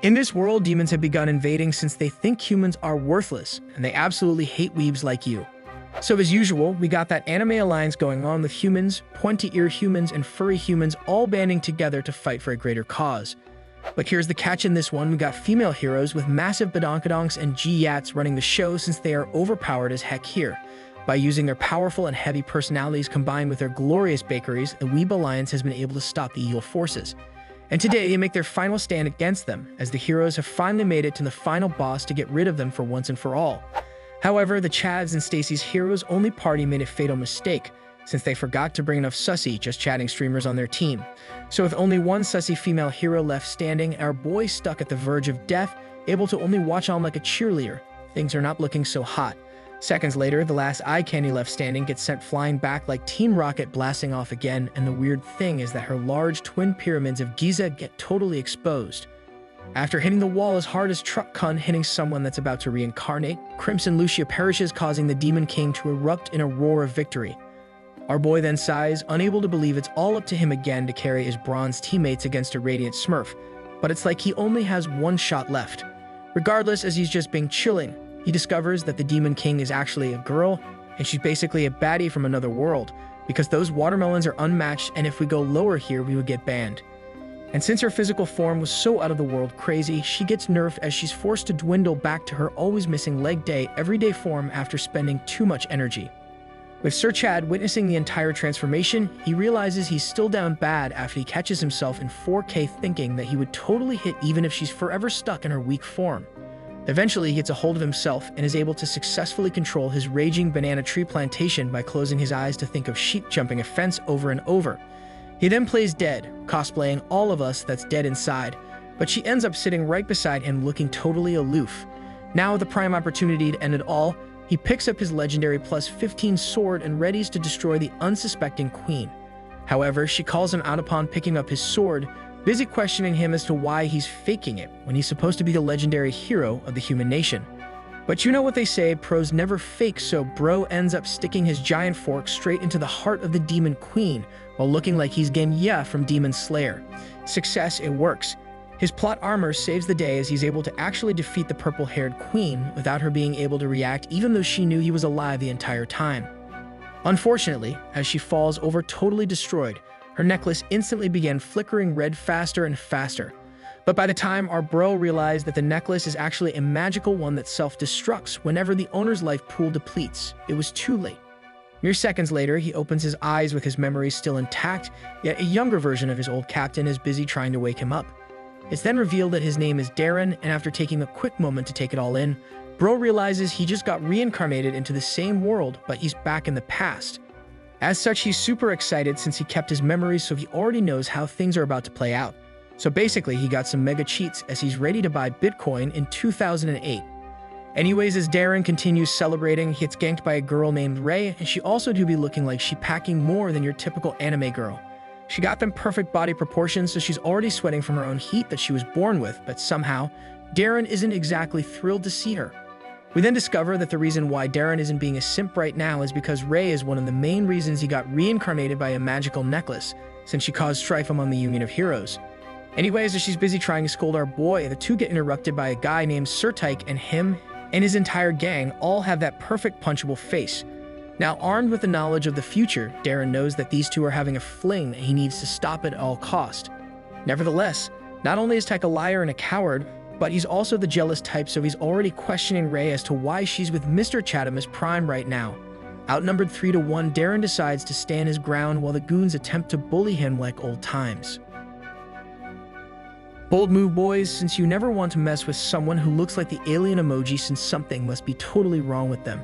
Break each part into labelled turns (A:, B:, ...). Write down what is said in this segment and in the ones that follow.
A: In this world, demons have begun invading since they think humans are worthless, and they absolutely hate weebs like you. So as usual, we got that anime alliance going on with humans, pointy-ear humans, and furry humans all banding together to fight for a greater cause. But here's the catch in this one, we got female heroes with massive badonkadonks and G-Yats running the show since they are overpowered as heck here. By using their powerful and heavy personalities combined with their glorious bakeries, the Weeb Alliance has been able to stop the evil forces. And today they make their final stand against them, as the heroes have finally made it to the final boss to get rid of them for once and for all. However, the Chads and Stacy's heroes only party made a fatal mistake, since they forgot to bring enough sussy just chatting streamers on their team. So with only one sussy female hero left standing, our boy stuck at the verge of death, able to only watch on like a cheerleader. Things are not looking so hot. Seconds later, the last eye candy left standing gets sent flying back like Team Rocket blasting off again, and the weird thing is that her large twin pyramids of Giza get totally exposed. After hitting the wall as hard as Truck Kun hitting someone that's about to reincarnate, Crimson Lucia perishes, causing the Demon King to erupt in a roar of victory. Our boy then sighs, unable to believe it's all up to him again to carry his bronze teammates against a Radiant Smurf, but it's like he only has one shot left. Regardless, as he's just being chilling, he discovers that the Demon King is actually a girl, and she's basically a baddie from another world, because those watermelons are unmatched, and if we go lower here, we would get banned. And since her physical form was so out of the world crazy, she gets nerfed as she's forced to dwindle back to her always missing leg day, everyday form after spending too much energy. With Sir Chad witnessing the entire transformation, he realizes he's still down bad after he catches himself in 4K thinking that he would totally hit even if she's forever stuck in her weak form. Eventually, he gets a hold of himself and is able to successfully control his raging banana tree plantation by closing his eyes to think of sheep jumping a fence over and over. He then plays dead, cosplaying all of us that's dead inside, but she ends up sitting right beside him looking totally aloof. Now with the prime opportunity to end it all, he picks up his legendary +15 sword and readies to destroy the unsuspecting queen. However, she calls him out upon picking up his sword, busy questioning him as to why he's faking it when he's supposed to be the legendary hero of the human nation. But you know what they say, pros never fake, so bro ends up sticking his giant fork straight into the heart of the Demon Queen while looking like he's Genya from Demon Slayer. Success, it works. His plot armor saves the day as he's able to actually defeat the purple-haired queen without her being able to react even though she knew he was alive the entire time. Unfortunately, as she falls over totally destroyed, her necklace instantly began flickering red faster and faster. But by the time our bro realized that the necklace is actually a magical one that self-destructs whenever the owner's life pool depletes, it was too late. Mere seconds later, he opens his eyes with his memories still intact, yet a younger version of his old captain is busy trying to wake him up. It's then revealed that his name is Darren, and after taking a quick moment to take it all in, bro realizes he just got reincarnated into the same world, but he's back in the past. As such, he's super excited since he kept his memories, so he already knows how things are about to play out. So basically, he got some mega cheats as he's ready to buy Bitcoin in 2008. Anyways, as Darren continues celebrating, he gets ganked by a girl named Ray, and she also do be looking like she packing more than your typical anime girl. She got them perfect body proportions, so she's already sweating from her own heat that she was born with, but somehow, Darren isn't exactly thrilled to see her. We then discover that the reason why Darren isn't being a simp right now is because Ray is one of the main reasons he got reincarnated by a magical necklace, since she caused strife among the Union of Heroes. Anyways, as she's busy trying to scold our boy, the two get interrupted by a guy named Sir Tyke, and him and his entire gang all have that perfect punchable face. Now, armed with the knowledge of the future, Darren knows that these two are having a fling and he needs to stop it at all cost. Nevertheless, not only is Tyke a liar and a coward, but he's also the jealous type, so he's already questioning Ray as to why she's with Mr. Chatham as Prime right now. Outnumbered 3-1, Darren decides to stand his ground while the goons attempt to bully him like old times. Bold move, boys, since you never want to mess with someone who looks like the alien emoji, since something must be totally wrong with them.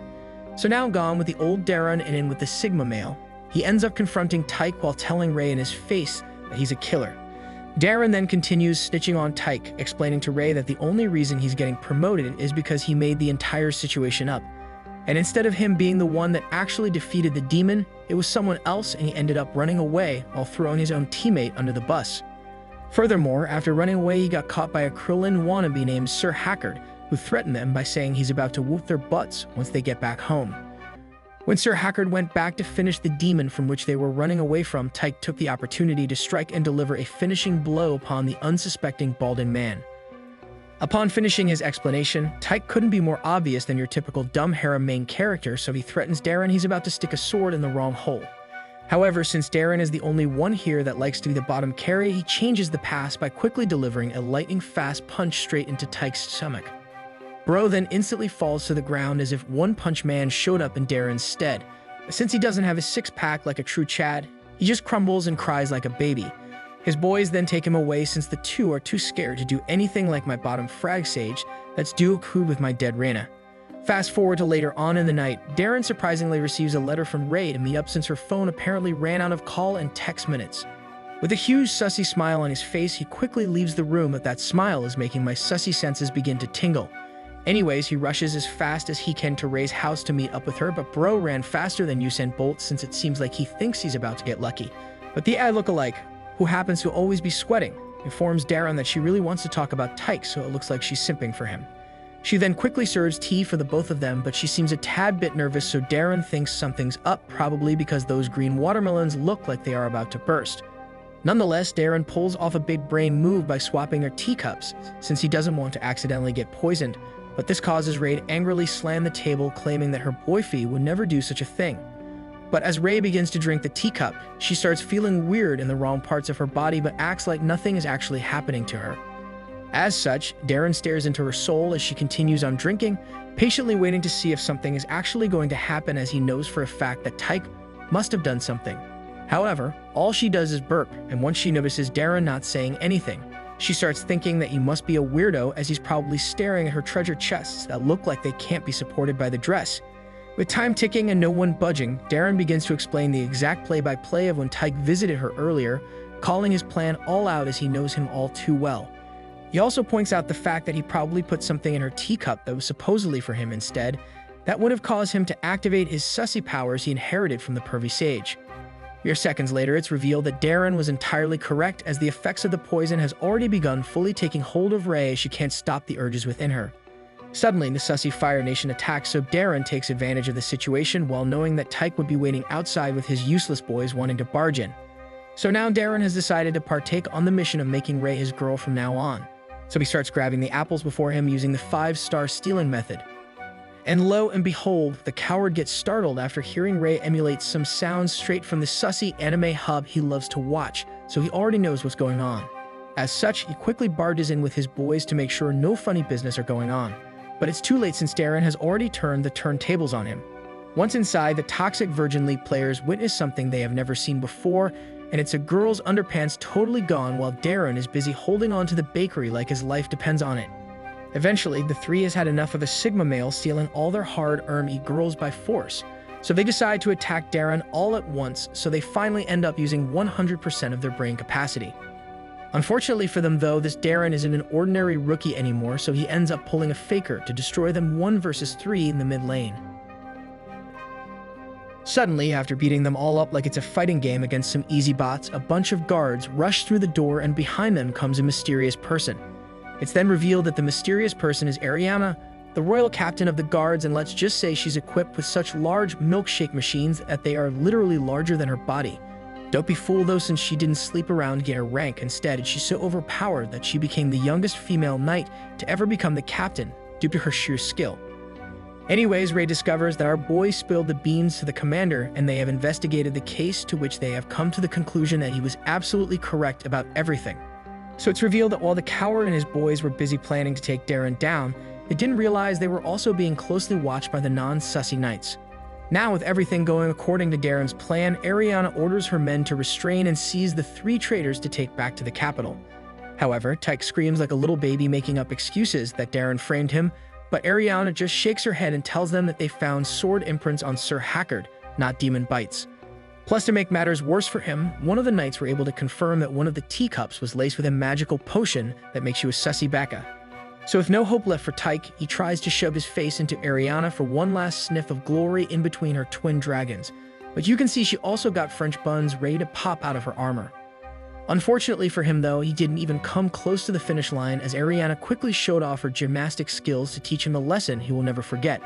A: So now gone with the old Darren and in with the Sigma male, he ends up confronting Tyke while telling Ray in his face that he's a killer. Darren then continues snitching on Tyke, explaining to Ray that the only reason he's getting promoted is because he made the entire situation up. And instead of him being the one that actually defeated the demon, it was someone else, and he ended up running away while throwing his own teammate under the bus. Furthermore, after running away, he got caught by a Krillin wannabe named Sir Hackard, who threatened them by saying he's about to whoop their butts once they get back home. When Sir Hackard went back to finish the demon from which they were running away from, Tyke took the opportunity to strike and deliver a finishing blow upon the unsuspecting Baldin man. Upon finishing his explanation, Tyke couldn't be more obvious than your typical dumb harem main character, so he threatens Darren he's about to stick a sword in the wrong hole. However, since Darren is the only one here that likes to be the bottom carry, he changes the pass by quickly delivering a lightning-fast punch straight into Tyke's stomach. Bro then instantly falls to the ground as if One Punch Man showed up in Darren's stead. Since he doesn't have his six-pack like a true Chad, he just crumbles and cries like a baby. His boys then take him away since the two are too scared to do anything like my bottom frag sage that's duo-crewed with my dead Reina. Fast forward to later on in the night, Darren surprisingly receives a letter from Ray to meet up since her phone apparently ran out of call and text minutes. With a huge sussy smile on his face, he quickly leaves the room, but that smile is making my sussy senses begin to tingle. Anyways, he rushes as fast as he can to Ray's house to meet up with her, but bro ran faster than Usain Bolt since it seems like he thinks he's about to get lucky. But the ad lookalike, who happens to always be sweating, informs Darren that she really wants to talk about Tyke, so it looks like she's simping for him. She then quickly serves tea for the both of them, but she seems a tad bit nervous, so Darren thinks something's up, probably because those green watermelons look like they are about to burst. Nonetheless, Darren pulls off a big brain move by swapping their teacups, since he doesn't want to accidentally get poisoned, but this causes Ray to angrily slam the table, claiming that her boyfriend would never do such a thing. But as Ray begins to drink the teacup, she starts feeling weird in the wrong parts of her body but acts like nothing is actually happening to her. As such, Darren stares into her soul as she continues on drinking, patiently waiting to see if something is actually going to happen, as he knows for a fact that Tyke must have done something. However, all she does is burp, and once she notices Darren not saying anything, she starts thinking that he must be a weirdo, as he's probably staring at her treasure chests that look like they can't be supported by the dress. With time ticking and no one budging, Darren begins to explain the exact play-by-play of when Tyke visited her earlier, calling his plan all out as he knows him all too well. He also points out the fact that he probably put something in her teacup that was supposedly for him instead, that would have caused him to activate his sussy powers he inherited from the pervy sage. Mere seconds later, it's revealed that Darren was entirely correct, as the effects of the poison has already begun fully taking hold of Ray as she can't stop the urges within her. Suddenly, the sussy Fire Nation attacks, so Darren takes advantage of the situation while knowing that Tyke would be waiting outside with his useless boys wanting to barge in. So now Darren has decided to partake on the mission of making Ray his girl from now on. So he starts grabbing the apples before him using the 5-star stealing method. And lo and behold, the coward gets startled after hearing Ray emulate some sounds straight from the sussy anime hub he loves to watch, so he already knows what's going on. As such, he quickly barges in with his boys to make sure no funny business are going on. But it's too late since Darren has already turned the turntables on him. Once inside, the toxic Virgin League players witness something they have never seen before, and it's a girl's underpants totally gone while Darren is busy holding on to the bakery like his life depends on it. Eventually, the three has had enough of a Sigma male stealing all their hard-earned e-girls by force, so they decide to attack Darren all at once, so they finally end up using 100% of their brain capacity. Unfortunately for them though, this Darren isn't an ordinary rookie anymore, so he ends up pulling a faker to destroy them 1 versus 3 in the mid lane. Suddenly, after beating them all up like it's a fighting game against some easy bots, a bunch of guards rush through the door and behind them comes a mysterious person. It's then revealed that the mysterious person is Ariana, the royal captain of the guards, and let's just say she's equipped with such large milkshake machines that they are literally larger than her body. Don't be fooled though, since she didn't sleep around to get her rank. Instead, she's so overpowered that she became the youngest female knight to ever become the captain due to her sheer skill. Anyways, Ray discovers that our boys spilled the beans to the commander, and they have investigated the case, to which they have come to the conclusion that he was absolutely correct about everything. So it's revealed that while the coward and his boys were busy planning to take Darren down, they didn't realize they were also being closely watched by the non-sussy knights. Now, with everything going according to Darren's plan, Ariana orders her men to restrain and seize the 3 traitors to take back to the capital. However, Tyke screams like a little baby, making up excuses that Darren framed him, but Ariana just shakes her head and tells them that they found sword imprints on Sir Hackard, not demon bites. Plus, to make matters worse for him, one of the knights were able to confirm that one of the teacups was laced with a magical potion that makes you a sussy bacca. So with no hope left for Tyke, he tries to shove his face into Ariana for one last sniff of glory in between her twin dragons, but you can see she also got French buns ready to pop out of her armor. Unfortunately for him though, he didn't even come close to the finish line, as Ariana quickly showed off her gymnastic skills to teach him a lesson he will never forget.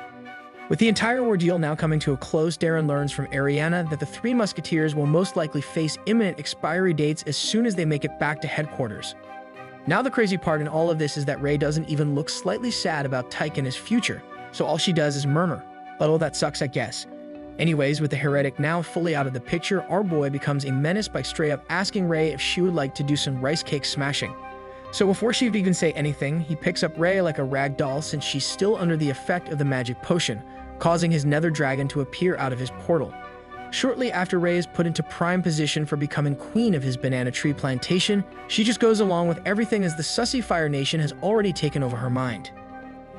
A: With the entire ordeal now coming to a close, Darren learns from Ariana that the 3 musketeers will most likely face imminent expiry dates as soon as they make it back to headquarters. Now the crazy part in all of this is that Rei doesn't even look slightly sad about Tyke and his future, so all she does is murmur, "Oh, that sucks, I guess." Anyways, with the heretic now fully out of the picture, our boy becomes a menace by straight up asking Rei if she would like to do some rice cake smashing. So before she would even say anything, he picks up Rei like a rag doll since she's still under the effect of the magic potion, causing his nether dragon to appear out of his portal. Shortly after Rei is put into prime position for becoming queen of his banana tree plantation, she just goes along with everything as the sussy Fire Nation has already taken over her mind.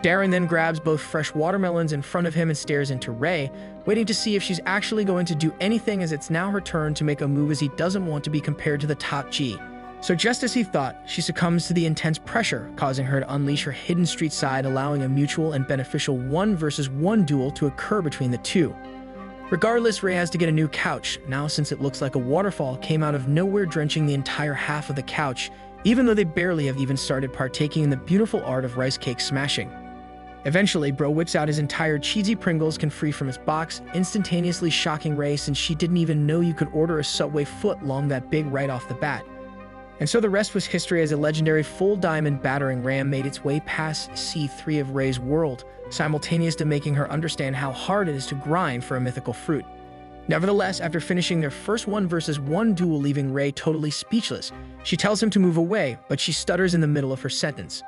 A: Darren then grabs both fresh watermelons in front of him and stares into Rei, waiting to see if she's actually going to do anything as it's now her turn to make a move as he doesn't want to be compared to the top G. So just as he thought, she succumbs to the intense pressure, causing her to unleash her hidden street side, allowing a mutual and beneficial 1-versus-1 duel to occur between the two. Regardless, Rei has to get a new couch, now since it looks like a waterfall came out of nowhere drenching the entire half of the couch, even though they barely have even started partaking in the beautiful art of rice cake smashing. Eventually, Bro whips out his entire cheesy Pringles can free from his box, instantaneously shocking Rei since she didn't even know you could order a Subway foot long that big right off the bat. And so the rest was history as a legendary full diamond battering ram made its way past C3 of Rei's world, simultaneous to making her understand how hard it is to grind for a mythical fruit. Nevertheless, after finishing their first 1-versus-1 duel leaving Rei totally speechless, she tells him to move away, but she stutters in the middle of her sentence.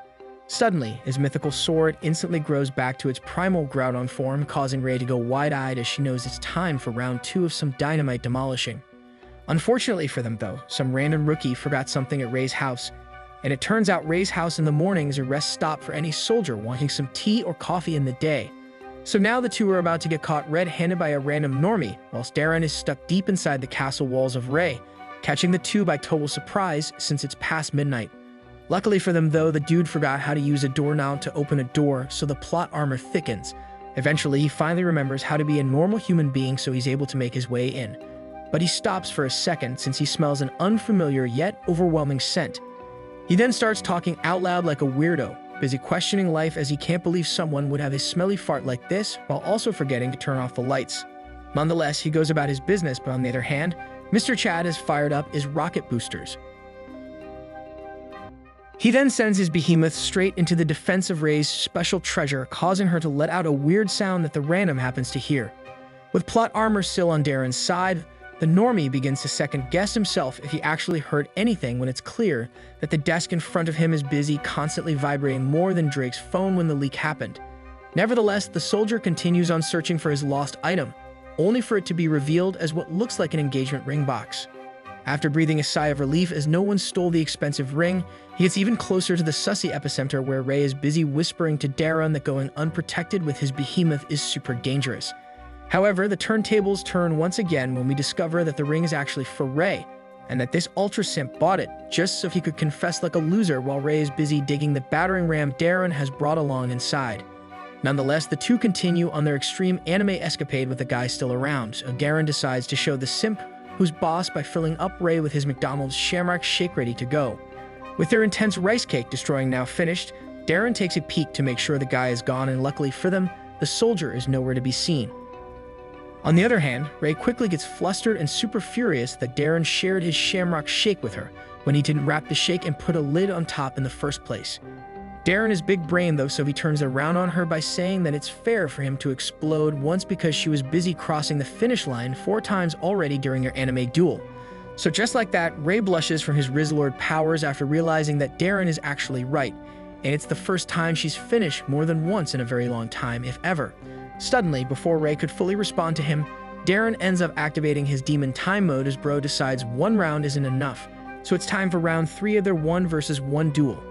A: Suddenly, his mythical sword instantly grows back to its primal Groudon form, causing Rei to go wide-eyed as she knows it's time for round 2 of some dynamite demolishing. Unfortunately for them though, some random rookie forgot something at Rei's house, and it turns out Rei's house in the morning is a rest stop for any soldier wanting some tea or coffee in the day. So now the two are about to get caught red-handed by a random normie, whilst Darren is stuck deep inside the castle walls of Rei, catching the two by total surprise since it's past midnight. Luckily for them though, the dude forgot how to use a doorknob to open a door, so the plot armor thickens. Eventually, he finally remembers how to be a normal human being, so he's able to make his way in. But he stops for a second since he smells an unfamiliar yet overwhelming scent. He then starts talking out loud like a weirdo, busy questioning life as he can't believe someone would have a smelly fart like this while also forgetting to turn off the lights. Nonetheless, he goes about his business, but on the other hand, Mr. Chad has fired up his rocket boosters. He then sends his behemoth straight into the defense of Rei's special treasure, causing her to let out a weird sound that the random happens to hear. With plot armor still on Darren's side, the normie begins to second-guess himself if he actually heard anything when it's clear that the desk in front of him is busy, constantly vibrating more than Drake's phone when the leak happened. Nevertheless, the soldier continues on searching for his lost item, only for it to be revealed as what looks like an engagement ring box. After breathing a sigh of relief as no one stole the expensive ring, he gets even closer to the sussy epicenter where Rei is busy whispering to Darren that going unprotected with his behemoth is super dangerous. However, the turntables turn once again when we discover that the ring is actually for Rei, and that this ultra simp bought it just so he could confess like a loser while Rei is busy digging the battering ram Darren has brought along inside. Nonetheless, the two continue on their extreme anime escapade with the guy still around, so Darren decides to show the simp who's boss by filling up Rei with his McDonald's Shamrock Shake ready to go. With their intense rice cake destroying now finished, Darren takes a peek to make sure the guy is gone, and luckily for them, the soldier is nowhere to be seen. On the other hand, Rei quickly gets flustered and super furious that Darren shared his Shamrock Shake with her when he didn't wrap the shake and put a lid on top in the first place. Darren is big brain though, so he turns around on her by saying that it's fair for him to explode once because she was busy crossing the finish line 4 times already during their anime duel. So just like that, Rei blushes from his Rizzlord powers after realizing that Darren is actually right, and it's the first time she's finished more than once in a very long time, if ever. Suddenly, before Rei could fully respond to him, Darren ends up activating his demon time mode as Bro decides one round isn't enough, so it's time for round 3 of their 1-versus-1 duel.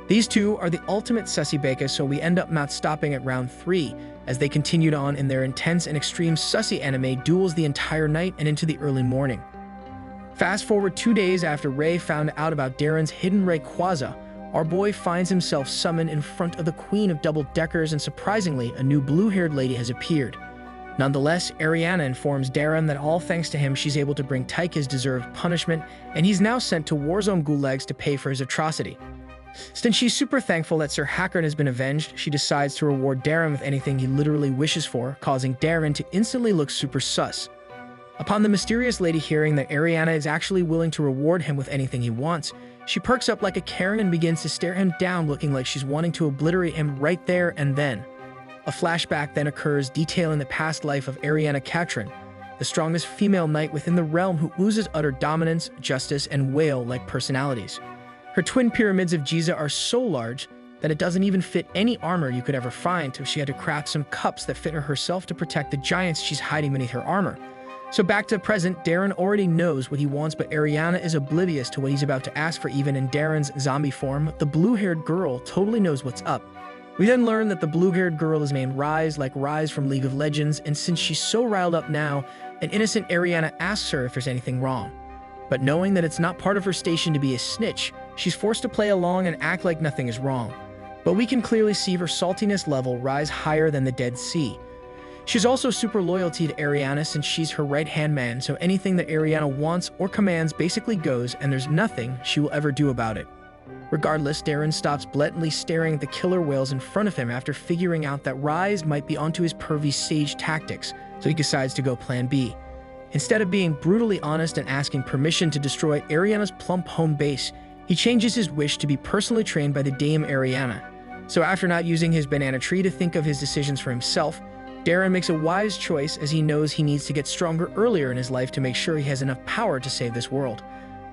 A: These two are the ultimate sussy baka, so we end up not stopping at round 3 as they continued on in their intense and extreme sussy anime duels the entire night and into the early morning. Fast forward 2 days after Rei found out about Darren's hidden Rayquaza, our boy finds himself summoned in front of the Queen of Double Deckers, and surprisingly, a new blue-haired lady has appeared. Nonetheless, Ariana informs Darren that all thanks to him, she's able to bring Tyke his deserved punishment, and he's now sent to Warzone Gulags to pay for his atrocity. Since she's super thankful that Sir Hackard has been avenged, she decides to reward Darren with anything he literally wishes for, causing Darren to instantly look super sus. Upon the mysterious lady hearing that Ariana is actually willing to reward him with anything he wants, She perks up like a Karen and begins to stare him down, looking like she's wanting to obliterate him right there and then. A flashback then occurs detailing the past life of Ariana Katrin, the strongest female knight within the realm who oozes utter dominance, justice, and whale-like personalities. Her twin pyramids of Giza are so large that it doesn't even fit any armor you could ever find, so she had to craft some cups that fit her herself to protect the giants she's hiding beneath her armor. So back to the present, Darren already knows what he wants, but Ariana is oblivious to what he's about to ask for. Even in Darren's zombie form, the blue-haired girl totally knows what's up. We then learn that the blue-haired girl is named Rise, like Rise from League of Legends, and since she's so riled up now, an innocent Ariana asks her if there's anything wrong. But knowing that it's not part of her station to be a snitch, she's forced to play along and act like nothing is wrong. But we can clearly see her saltiness level rise higher than the Dead Sea. She's also super loyalty to Ariana since she's her right-hand man, so anything that Ariana wants or commands basically goes, and there's nothing she will ever do about it. Regardless, Darren stops blatantly staring at the killer whales in front of him after figuring out that Rise might be onto his pervy sage tactics, so he decides to go plan B. Instead of being brutally honest and asking permission to destroy Ariana's plump home base, he changes his wish to be personally trained by the Dame Ariana. So after not using his banana tree to think of his decisions for himself, Darren makes a wise choice as he knows he needs to get stronger earlier in his life to make sure he has enough power to save this world.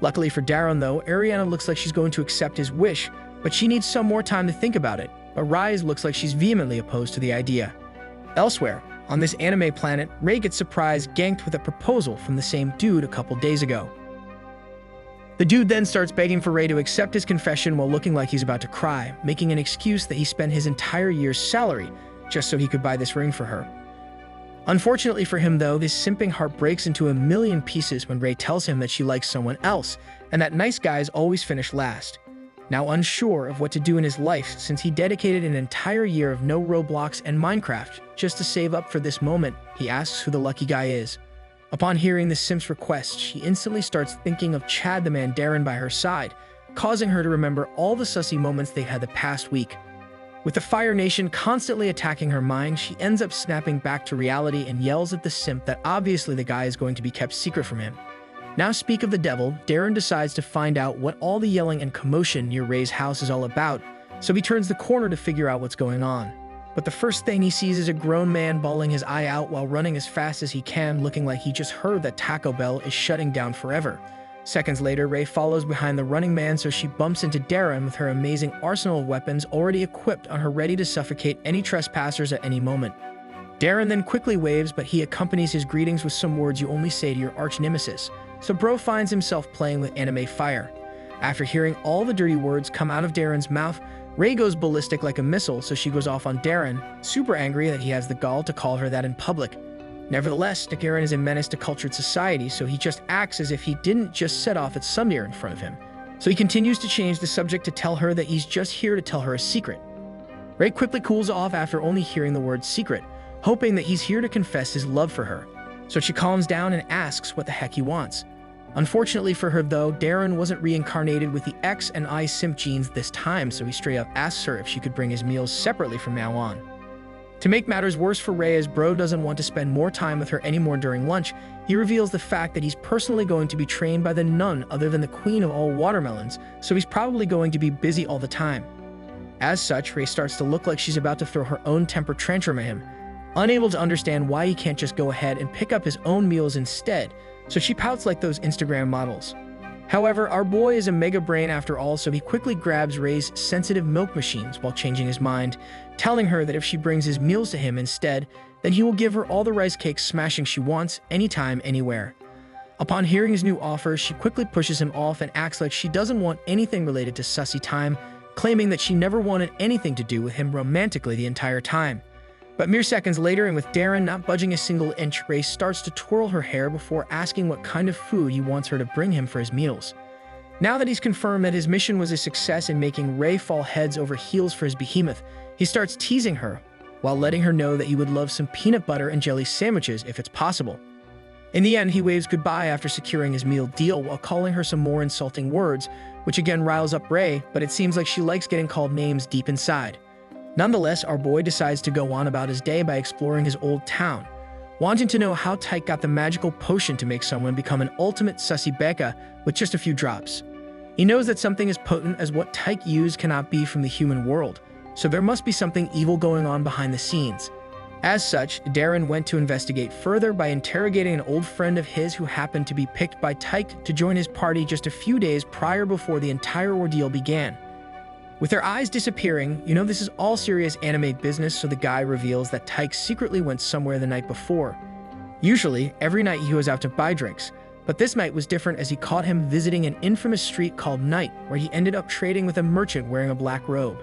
A: Luckily for Darren though, Ariana looks like she's going to accept his wish, but she needs some more time to think about it. But Rise looks like she's vehemently opposed to the idea. Elsewhere, on this anime planet, Rei gets surprised ganked with a proposal from the same dude a couple days ago. The dude then starts begging for Rei to accept his confession while looking like he's about to cry, making an excuse that he spent his entire year's salary just so he could buy this ring for her. Unfortunately for him though, this simping heart breaks into a million pieces when Rei tells him that she likes someone else, and that nice guys always finish last. Now unsure of what to do in his life since he dedicated an entire year of no Roblox and Minecraft just to save up for this moment, he asks who the lucky guy is. Upon hearing the simp's request, she instantly starts thinking of Chad the man Darren by her side, causing her to remember all the sussy moments they had the past week. With the Fire Nation constantly attacking her mind, she ends up snapping back to reality and yells at the simp that obviously the guy is going to be kept secret from him. Now speak of the devil, Darren decides to find out what all the yelling and commotion near Ray's house is all about, so he turns the corner to figure out what's going on. But the first thing he sees is a grown man bawling his eye out while running as fast as he can, looking like he just heard that Taco Bell is shutting down forever. Seconds later, Rei follows behind the running man, so she bumps into Darren with her amazing arsenal of weapons already equipped on her, ready to suffocate any trespassers at any moment. Darren then quickly waves, but he accompanies his greetings with some words you only say to your arch-nemesis, so bro finds himself playing with anime fire. After hearing all the dirty words come out of Darren's mouth, Rei goes ballistic like a missile, so she goes off on Darren, super angry that he has the gall to call her that in public. Nevertheless, Darren is a menace to cultured society, so he just acts as if he didn't just set off at Sumner in front of him. So he continues to change the subject to tell her that he's just here to tell her a secret. Rei quickly cools off after only hearing the word secret, hoping that he's here to confess his love for her. So she calms down and asks what the heck he wants. Unfortunately for her though, Darren wasn't reincarnated with the X and I simp genes this time, so he straight up asks her if she could bring his meals separately from now on. To make matters worse for Rei, as bro doesn't want to spend more time with her anymore during lunch, he reveals the fact that he's personally going to be trained by the none other than the queen of all watermelons, so he's probably going to be busy all the time. As such, Rei starts to look like she's about to throw her own temper tantrum at him, unable to understand why he can't just go ahead and pick up his own meals instead, so she pouts like those Instagram models. However, our boy is a mega brain after all, so he quickly grabs Rei's sensitive milk machines while changing his mind, telling her that if she brings his meals to him instead, then he will give her all the rice cake smashing she wants, anytime, anywhere. Upon hearing his new offer, she quickly pushes him off and acts like she doesn't want anything related to sussy time, claiming that she never wanted anything to do with him romantically the entire time. But mere seconds later, and with Darren not budging a single inch, Rei starts to twirl her hair before asking what kind of food he wants her to bring him for his meals. Now that he's confirmed that his mission was a success in making Rei fall heads over heels for his behemoth, he starts teasing her, while letting her know that he would love some peanut butter and jelly sandwiches if it's possible. In the end, he waves goodbye after securing his meal deal while calling her some more insulting words, which again riles up Rei, but it seems like she likes getting called names deep inside. Nonetheless, our boy decides to go on about his day by exploring his old town, wanting to know how Tyke got the magical potion to make someone become an ultimate sussy Becca with just a few drops. He knows that something as potent as what Tyke used cannot be from the human world, so there must be something evil going on behind the scenes. As such, Darren went to investigate further by interrogating an old friend of his who happened to be picked by Tyke to join his party just a few days prior before the entire ordeal began. With their eyes disappearing, you know this is all serious anime business, so the guy reveals that Tyke secretly went somewhere the night before. Usually, every night he goes out to buy drinks, but this night was different as he caught him visiting an infamous street called Night, where he ended up trading with a merchant wearing a black robe.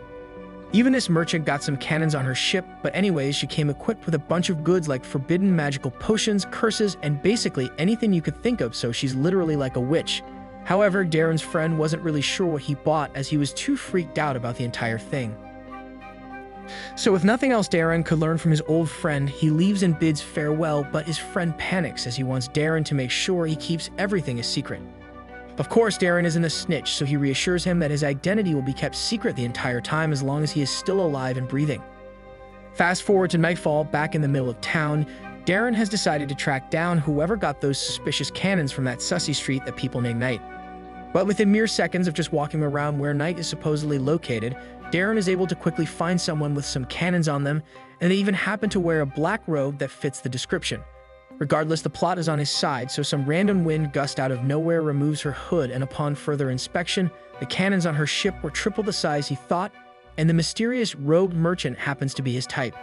A: Even this merchant got some cannons on her ship, but anyways, she came equipped with a bunch of goods like forbidden magical potions, curses, and basically anything you could think of, so she's literally like a witch. However, Darren's friend wasn't really sure what he bought as he was too freaked out about the entire thing. So with nothing else Darren could learn from his old friend, he leaves and bids farewell, but his friend panics as he wants Darren to make sure he keeps everything a secret. Of course, Darren isn't a snitch, so he reassures him that his identity will be kept secret the entire time as long as he is still alive and breathing. Fast forward to nightfall, back in the middle of town, Darren has decided to track down whoever got those suspicious cannons from that sussy street that people name Night. But within mere seconds of just walking around where Night is supposedly located, Darren is able to quickly find someone with some cannons on them, and they even happen to wear a black robe that fits the description. Regardless, the plot is on his side, so some random wind gust out of nowhere removes her hood, and upon further inspection, the cannons on her ship were triple the size he thought, and the mysterious rogue merchant happens to be his type.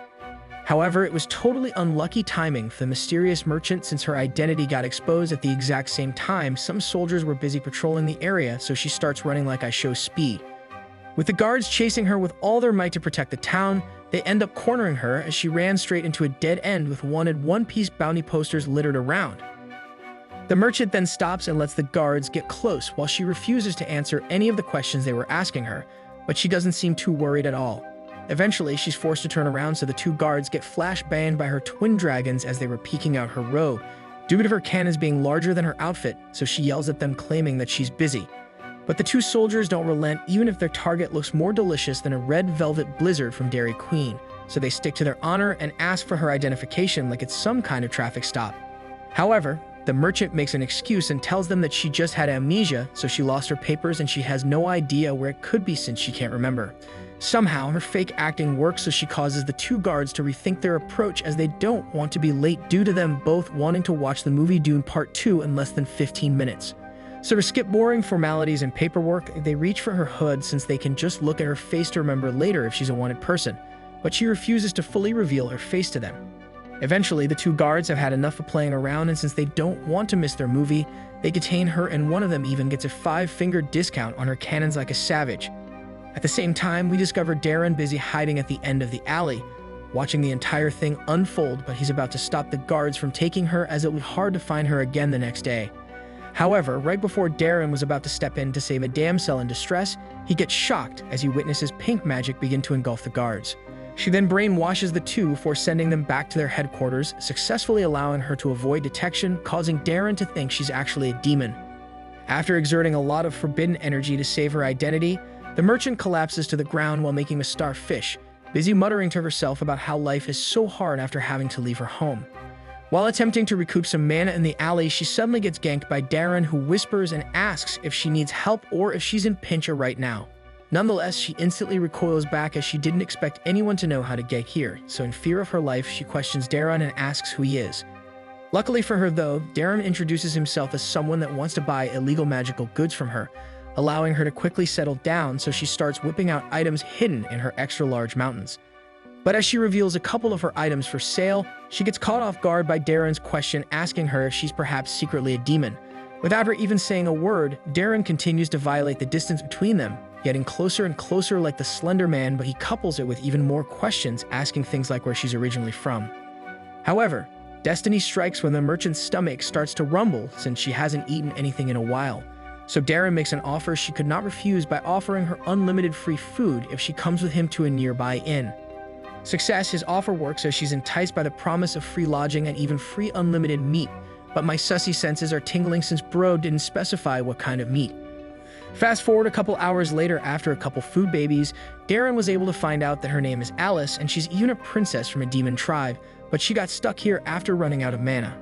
A: However, it was totally unlucky timing for the mysterious merchant since her identity got exposed at the exact same time. Some soldiers were busy patrolling the area, so she starts running like I show speed. With the guards chasing her with all their might to protect the town, they end up cornering her as she ran straight into a dead end with wanted one-piece bounty posters littered around. The merchant then stops and lets the guards get close while she refuses to answer any of the questions they were asking her, but she doesn't seem too worried at all. Eventually, she's forced to turn around, so the two guards get flash-banged by her twin dragons as they were peeking out her robe, due to her cannons being larger than her outfit, so she yells at them claiming that she's busy. But the two soldiers don't relent even if their target looks more delicious than a red velvet blizzard from Dairy Queen, so they stick to their honor and ask for her identification like it's some kind of traffic stop. However, the merchant makes an excuse and tells them that she just had amnesia, so she lost her papers and she has no idea where it could be since she can't remember. Somehow, her fake acting works, so she causes the two guards to rethink their approach as they don't want to be late due to them both wanting to watch the movie Dune Part 2 in less than 15 minutes. So to skip boring formalities and paperwork, they reach for her hood since they can just look at her face to remember later if she's a wanted person, but she refuses to fully reveal her face to them. Eventually, the two guards have had enough of playing around, and since they don't want to miss their movie, they detain her, and one of them even gets a 5-finger discount on her cannons like a savage. At the same time, we discover Darren busy hiding at the end of the alley, watching the entire thing unfold, but he's about to stop the guards from taking her as it would be hard to find her again the next day. However, right before Darren was about to step in to save a damsel in distress, he gets shocked as he witnesses pink magic begin to engulf the guards. She then brainwashes the two before sending them back to their headquarters, successfully allowing her to avoid detection, causing Darren to think she's actually a demon. After exerting a lot of forbidden energy to save her identity, the merchant collapses to the ground while making a starfish, busy muttering to herself about how life is so hard after having to leave her home. While attempting to recoup some mana in the alley, she suddenly gets ganked by Darren, who whispers and asks if she needs help or if she's in pinch right now. Nonetheless, she instantly recoils back as she didn't expect anyone to know how to get here, so in fear of her life, she questions Darren and asks who he is. Luckily for her though, Darren introduces himself as someone that wants to buy illegal magical goods from her, allowing her to quickly settle down, so she starts whipping out items hidden in her extra-large mountains. But as she reveals a couple of her items for sale, she gets caught off guard by Darren's question asking her if she's perhaps secretly a demon. Without her even saying a word, Darren continues to violate the distance between them, getting closer and closer like the Slender Man, but he couples it with even more questions, asking things like where she's originally from. However, destiny strikes when the merchant's stomach starts to rumble since she hasn't eaten anything in a while. So Darren makes an offer she could not refuse by offering her unlimited free food if she comes with him to a nearby inn. Success, his offer works as she's enticed by the promise of free lodging and even free unlimited meat, but my sussy senses are tingling since bro didn't specify what kind of meat. Fast forward a couple hours later, after a couple food babies, Darren was able to find out that her name is Alice and she's even a princess from a demon tribe, but she got stuck here after running out of mana.